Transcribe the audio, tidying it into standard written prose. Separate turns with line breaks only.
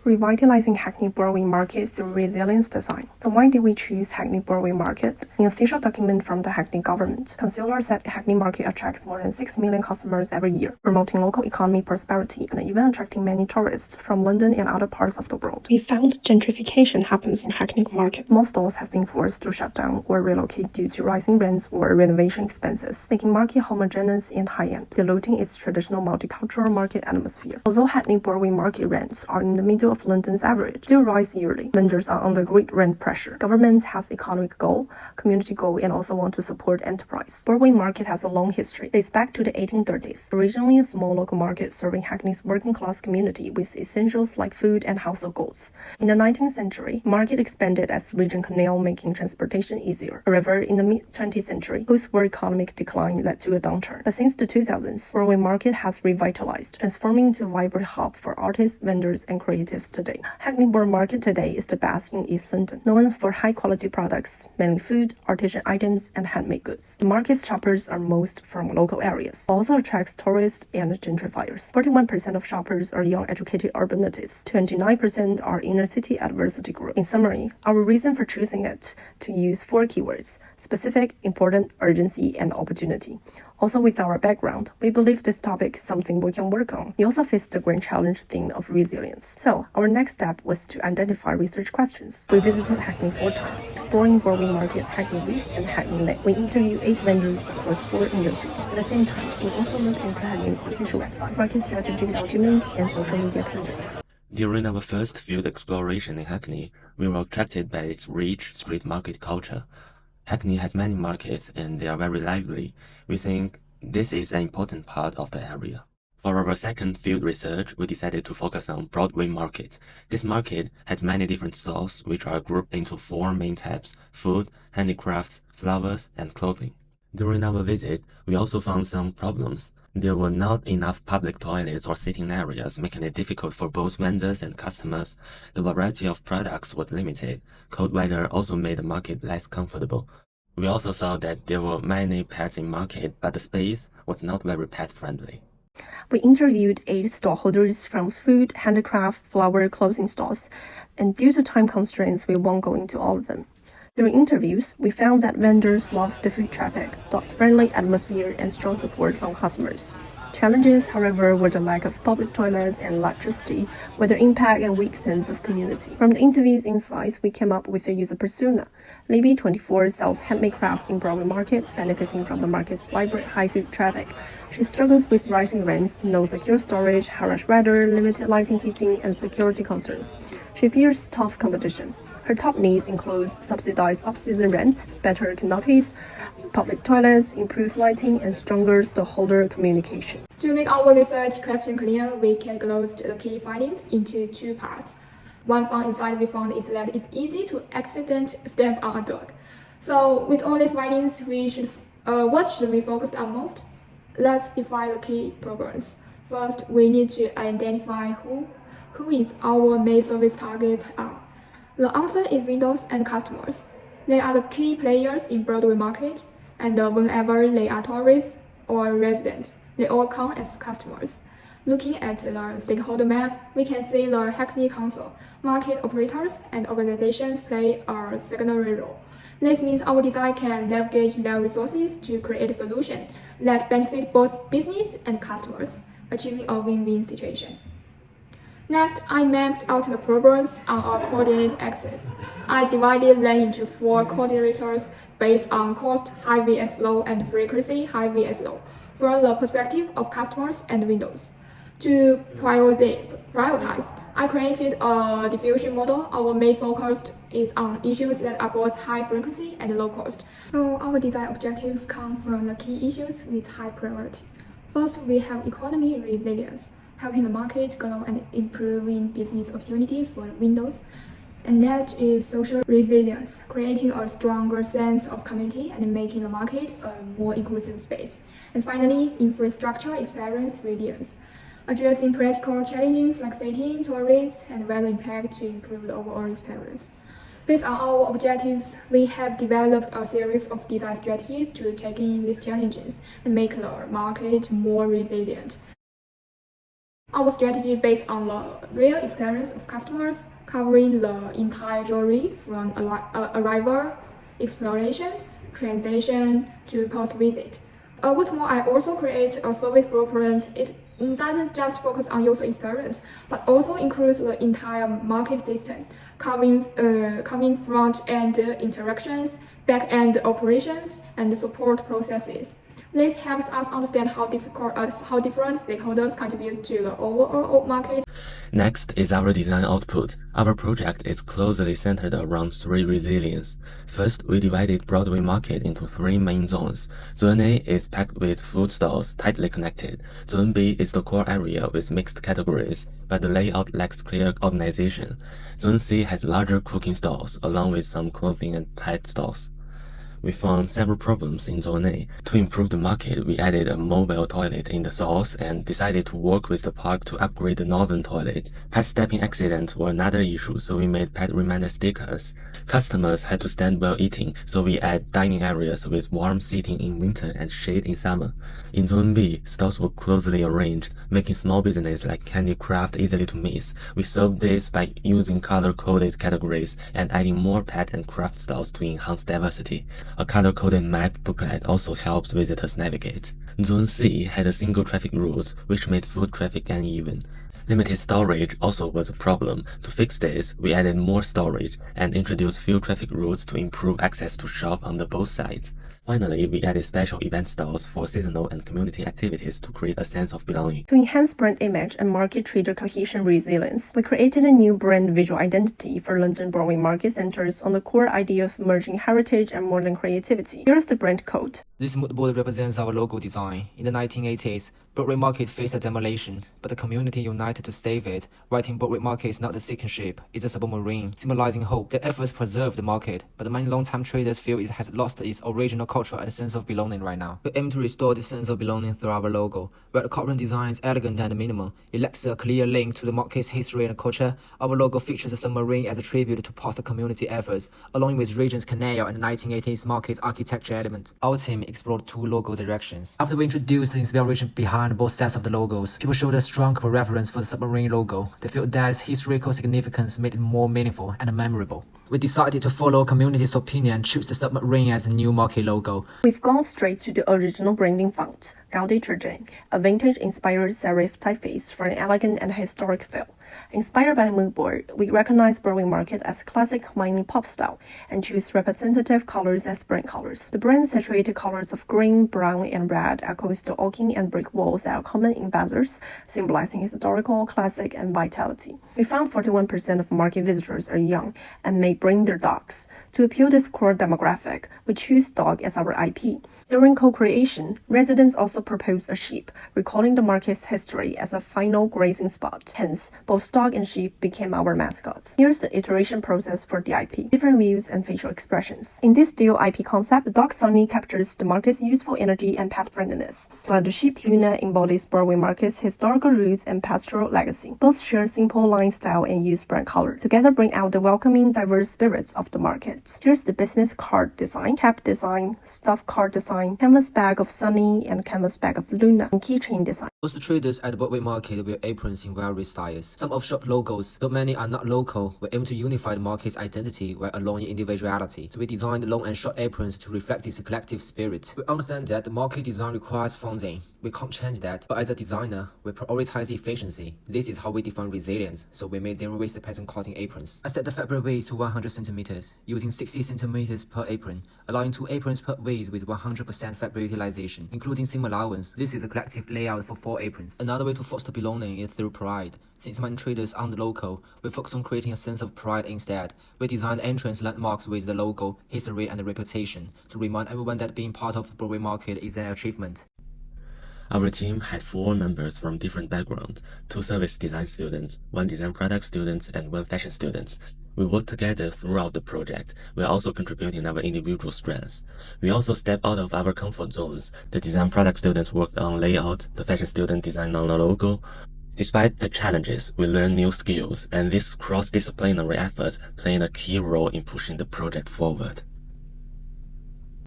Revitalizing Hackney Broadway Market through resilience design. So why did we choose Hackney Broadway Market? In an official document from the Hackney government, concealers said Hackney Market attracts more than 6 million customers every year, promoting local economy prosperity and even attracting many tourists from London and other parts of the world. We found gentrification happens in Hackney Market. Most stores have been forced to shut down or relocate due to rising rents or renovation expenses, making market homogeneous and high-end, diluting its traditional multicultural market atmosphere. Although Hackney Broadway Market rents are in the middle of London's average, still rise yearly. Vendors are under great rent pressure. Government has economic goal, community goal, and also want to support enterprise. Broadway Market has a long history. Dates back to the 1830s. Originally a small local market serving Hackney's working class community with essentials like food and household goods. In the 19th century, market expanded as region canal, making transportation easier. However, in the mid-20th century, post-war economic decline led to a downturn. But since the 2000s, Broadway Market has revitalized, transforming into a vibrant hub for artists, vendors, and creatives today. Hackney Broadway Market today is the best in East London, known for high-quality products, mainly food, artisan items, and handmade goods. The market's shoppers are most from local areas. It also attracts tourists and gentrifiers. 41% of shoppers are young, educated urbanites. 29% are inner-city adversity group. In summary, our reason for choosing it to use 4 keywords: specific, important, urgency, and opportunity. Also, with our background, we believe this topic is something we can work on. We also face the grand challenge theme of resilience. So, our next step was to identify research questions. We visited Hackney 4 times, exploring Broadway Market, Hackney Week, and Hackney Lane. We interviewed 8 vendors across 4 industries. At the same time, we also looked into Hackney's official website, market strategy documents, and social media pages.
During our first field exploration in Hackney, we were attracted by its rich street market culture. Hackney has many markets and they are very lively. We think this is an important part of the area. For our second field research, we decided to focus on Broadway Market. This market has many different stalls which are grouped into 4 main types: food, handicrafts, flowers, and clothing. During our visit, we also found some problems. There were not enough public toilets or sitting areas, making it difficult for both vendors and customers. The variety of products was limited. Cold weather also made the market less comfortable. We also saw that there were many pets in market, but the space was not very pet-friendly.
We interviewed 8 stallholders from food, handicraft, flower, clothing stalls, and due to time constraints, we won't go into all of them. During interviews, we found that vendors love the foot traffic, dog-friendly atmosphere, and strong support from customers. Challenges, however, were the lack of public toilets and electricity, weather impact, and weak sense of community. From the interviews' insights, we came up with a user persona. Libby, 24, sells handmade crafts in Broadway Market, benefiting from the market's vibrant high foot traffic. She struggles with rising rents, no secure storage, harsh weather, limited lighting, heating, and security concerns. She fears tough competition. Her top needs include subsidized off-season rent, better canopies, public toilets, improved lighting, and stronger stallholder communication.
To make our research question clear, we categorized the key findings into 2 parts. One fun insight we found is that it's easy to accident step on a dog. So with all these findings, what should we focus on most? Let's define the key problems. First, we need to identify who is our main service target are. The answer is vendors and customers. They are the key players in Broadway Market, and whenever they are tourists or residents, they all come as customers. Looking at the stakeholder map, we can see the Hackney Council, market operators, and organizations play a secondary role. This means our design can leverage their resources to create a solution that benefits both business and customers, achieving a win-win situation. Next, I mapped out the problems on a coordinate axis. I divided them into 4 coordinators based on cost, high vs low, and frequency, high vs low, from the perspective of customers and vendors. To prioritize, I created a diffusion model. Our main focus is on issues that are both high frequency and low cost. So our design objectives come from the key issues with high priority. First, we have economy resilience, helping the market grow and improving business opportunities for vendors. And next is social resilience, creating a stronger sense of community and making the market a more inclusive space. And finally, infrastructure experience resilience, addressing practical challenges like safety, tourists, and weather impact to improve the overall experience. Based on our objectives, we have developed a series of design strategies to take in these challenges and make the market more resilient. Our strategy based on the real experience of customers, covering the entire journey from arrival, exploration, transition to post-visit. What's more, I also create a service blueprint. It doesn't just focus on user experience, but also includes the entire market system, covering front-end interactions, back-end operations, and support processes. This helps us understand how different stakeholders contribute to the overall market.
Next is our design output. Our project is closely centered around three resilience. First, we divided Broadway Market into three main zones. Zone A is packed with food stalls tightly connected. Zone B is the core area with mixed categories, but the layout lacks clear organization. Zone C has larger cooking stalls, along with some clothing and tight stalls. We found several problems in Zone A. To improve the market, we added a mobile toilet in the stalls and decided to work with the park to upgrade the northern toilet. Pet stepping accidents were another issue, so we made pet reminder stickers. Customers had to stand while eating, so we add dining areas with warm seating in winter and shade in summer. In Zone B, stalls were closely arranged, making small business like candy craft easily to miss. We solved this by using color-coded categories and adding more pet and craft stalls to enhance diversity. A color-coded map booklet also helps visitors navigate. Zone C had a single traffic route, which made foot traffic uneven. Limited storage also was a problem. To fix this, we added more storage and introduced few traffic routes to improve access to shop on both sides. Finally, we added special event stalls for seasonal and community activities to create a sense of belonging.
To enhance brand image and market trader cohesion resilience, we created a new brand visual identity for London Broadway Market Centers on the core idea of merging heritage and modern creativity. Here's the brand code.
This mood board represents our logo design. In the 1980s, Broadway Market faced a demolition, but the community united to save it. Writing Broadway Market is not a sinking ship, it's a submarine, symbolizing hope. The efforts preserve the market, but many long-time traders feel it has lost its original culture and sense of belonging right now. We aim to restore this sense of belonging through our logo. Where the current design is elegant and minimal, it lacks a clear link to the market's history and culture. Our logo features a submarine as a tribute to past community efforts, along with Regent's Canal and the 1980s market architecture elements. Our team explored two logo directions. After we introduced the inspiration behind both sets of the logos, people showed a strong preference for the submarine logo. They felt that its historical significance made it more meaningful and memorable. We decided to follow community's opinion and choose the submarine as the new market logo.
We've gone straight to the original branding font, Gaudi Trajan, a vintage-inspired serif typeface for an elegant and historic feel. Inspired by the mood board, we recognize Broadway Market as classic mining pop style and choose representative colors as brand colors. The brand's saturated colors of green, brown, and red echoes the oaken and brick walls that are common in banners, symbolizing historical, classic, and vitality. We found 41% of market visitors are young and may bring their dogs. To appeal this core demographic, we choose dog as our IP. During co-creation, residents also proposed a sheep, recalling the market's history as a final grazing spot. Hence, both dog and sheep became our mascots. Here's the iteration process for the IP, different views and facial expressions. In this dual IP concept, the dog Sunny captures the market's youthful energy and pet-friendliness, while the sheep Luna embodies Broadway Market's historical roots and pastoral legacy. Both share simple line style and use brand color. Together bring out the welcoming, diverse spirits of the market. Here's the business card design, cap design, stuffed card design, canvas bag of Sunny and canvas bag of Luna, and keychain design.
Most traders at the Broadway Market wear aprons in various styles. Some of shop logos, though many are not local, we aim to unify the market's identity while allowing individuality. So we designed long and short aprons to reflect this collective spirit. We understand that the market design requires funding. We can't change that, but as a designer, we prioritize efficiency. This is how we define resilience, so we made zero-waste pattern cutting aprons. I set the fabric width to 100 centimeters, using 60 centimeters per apron, allowing 2 aprons per width with 100% fabric utilization, including seam allowance. This is a collective layout for 4 aprons. Another way to foster belonging is through pride. Since many traders aren't local, we focus on creating a sense of pride instead. We designed entrance landmarks with the logo, history, and reputation to remind everyone that being part of the Broadway Market is an achievement.
Our team had 4 members from different backgrounds, 2 service design students, 1 design product student, and 1 fashion student. We worked together throughout the project. We are also contributing our individual strengths. We also step out of our comfort zones. The design product student worked on layout, the fashion student designed on the logo. Despite the challenges, we learned new skills, and this cross-disciplinary efforts played a key role in pushing the project forward.